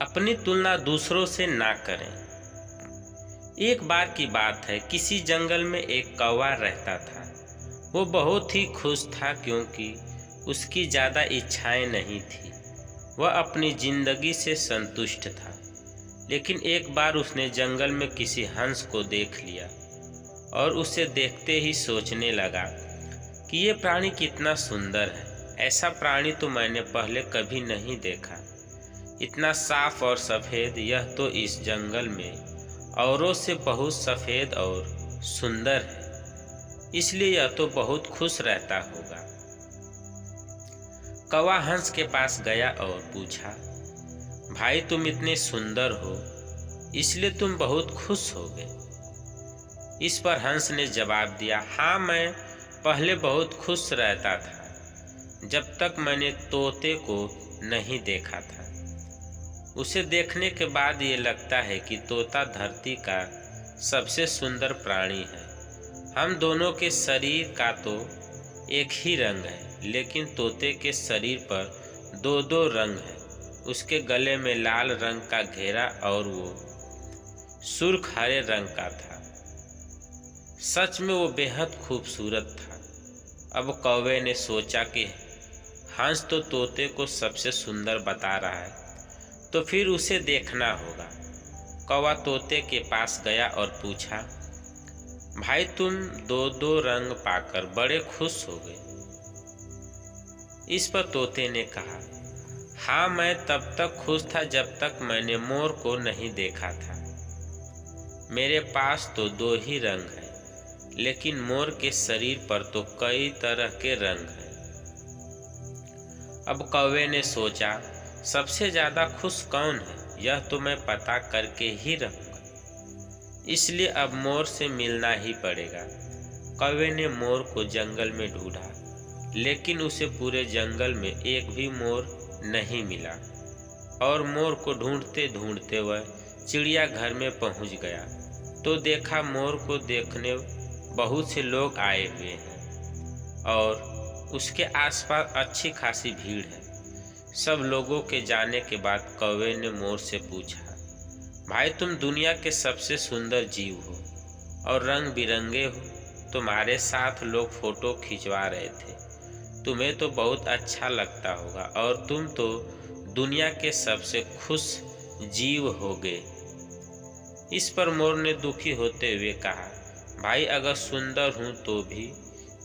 अपनी तुलना दूसरों से ना करें। एक बार की बात है, किसी जंगल में एक कौवा रहता था। वो बहुत ही खुश था क्योंकि उसकी ज़्यादा इच्छाएं नहीं थी। वह अपनी जिंदगी से संतुष्ट था। लेकिन एक बार उसने जंगल में किसी हंस को देख लिया और उसे देखते ही सोचने लगा कि ये प्राणी कितना सुंदर है। ऐसा प्राणी तो मैंने पहले कभी नहीं देखा। इतना साफ और सफ़ेद, यह तो इस जंगल में औरों से बहुत सफ़ेद और सुंदर है, इसलिए यह तो बहुत खुश रहता होगा। कौवा हंस के पास गया और पूछा, भाई तुम इतने सुंदर हो, इसलिए तुम बहुत खुश होगे। इस पर हंस ने जवाब दिया, हाँ मैं पहले बहुत खुश रहता था जब तक मैंने तोते को नहीं देखा था। उसे देखने के बाद ये लगता है कि तोता धरती का सबसे सुंदर प्राणी है। हम दोनों के शरीर का तो एक ही रंग है, लेकिन तोते के शरीर पर दो दो रंग है। उसके गले में लाल रंग का घेरा और वो सुर्ख हरे रंग का था। सच में वो बेहद खूबसूरत था। अब कौवे ने सोचा कि हंस तो तोते को सबसे सुंदर बता रहा है, तो फिर उसे देखना होगा। कौवा तोते के पास गया और पूछा, भाई तुम दो दो रंग पाकर बड़े खुश हो गए। इस पर तोते ने कहा, हाँ मैं तब तक खुश था जब तक मैंने मोर को नहीं देखा था। मेरे पास तो दो ही रंग हैं, लेकिन मोर के शरीर पर तो कई तरह के रंग हैं। अब कौवे ने सोचा, सबसे ज़्यादा खुश कौन है, यह तो मैं पता करके ही रहूँगा। इसलिए अब मोर से मिलना ही पड़ेगा। कौवे ने मोर को जंगल में ढूंढा, लेकिन उसे पूरे जंगल में एक भी मोर नहीं मिला। और मोर को ढूंढते ढूंढते वह चिड़ियाघर में पहुंच गया तो देखा मोर को देखने बहुत से लोग आए हुए हैं और उसके आसपास अच्छी खासी भीड़ है। सब लोगों के जाने के बाद कौवे ने मोर से पूछा, भाई तुम दुनिया के सबसे सुंदर जीव हो और रंग बिरंगे हो। तुम्हारे साथ लोग फोटो खिंचवा रहे थे, तुम्हें तो बहुत अच्छा लगता होगा और तुम तो दुनिया के सबसे खुश जीव होगे। इस पर मोर ने दुखी होते हुए कहा, भाई अगर सुंदर हूँ तो भी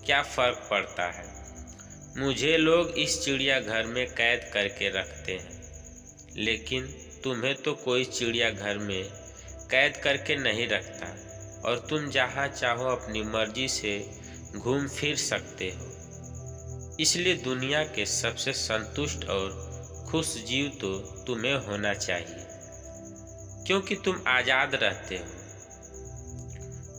क्या फ़र्क पड़ता है। मुझे लोग इस चिड़ियाघर में कैद करके रखते हैं, लेकिन तुम्हें तो कोई चिड़ियाघर में कैद करके नहीं रखता और तुम जहाँ चाहो अपनी मर्जी से घूम फिर सकते हो। इसलिए दुनिया के सबसे संतुष्ट और खुश जीव तो तुम्हें होना चाहिए, क्योंकि तुम आज़ाद रहते हो।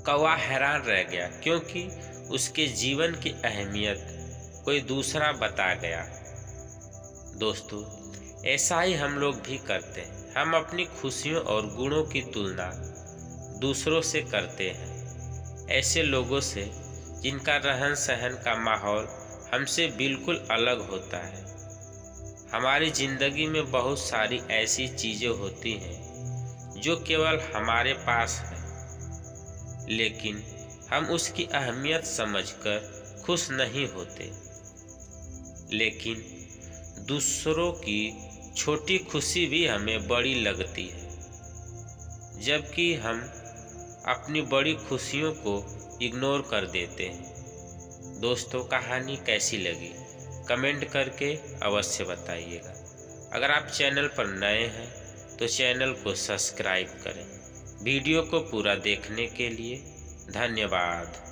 कौवा हैरान रह गया क्योंकि उसके जीवन की अहमियत कोई दूसरा बता गया। दोस्तों, ऐसा ही हम लोग भी करते हैं। हम अपनी खुशियों और गुणों की तुलना दूसरों से करते हैं, ऐसे लोगों से जिनका रहन सहन का माहौल हमसे बिल्कुल अलग होता है। हमारी ज़िंदगी में बहुत सारी ऐसी चीज़ें होती हैं जो केवल हमारे पास है, लेकिन हम उसकी अहमियत समझकर खुश नहीं होते। लेकिन दूसरों की छोटी खुशी भी हमें बड़ी लगती है, जबकि हम अपनी बड़ी खुशियों को इग्नोर कर देते हैं। दोस्तों, कहानी कैसी लगी कमेंट करके अवश्य बताइएगा। अगर आप चैनल पर नए हैं तो चैनल को सब्सक्राइब करें। वीडियो को पूरा देखने के लिए धन्यवाद।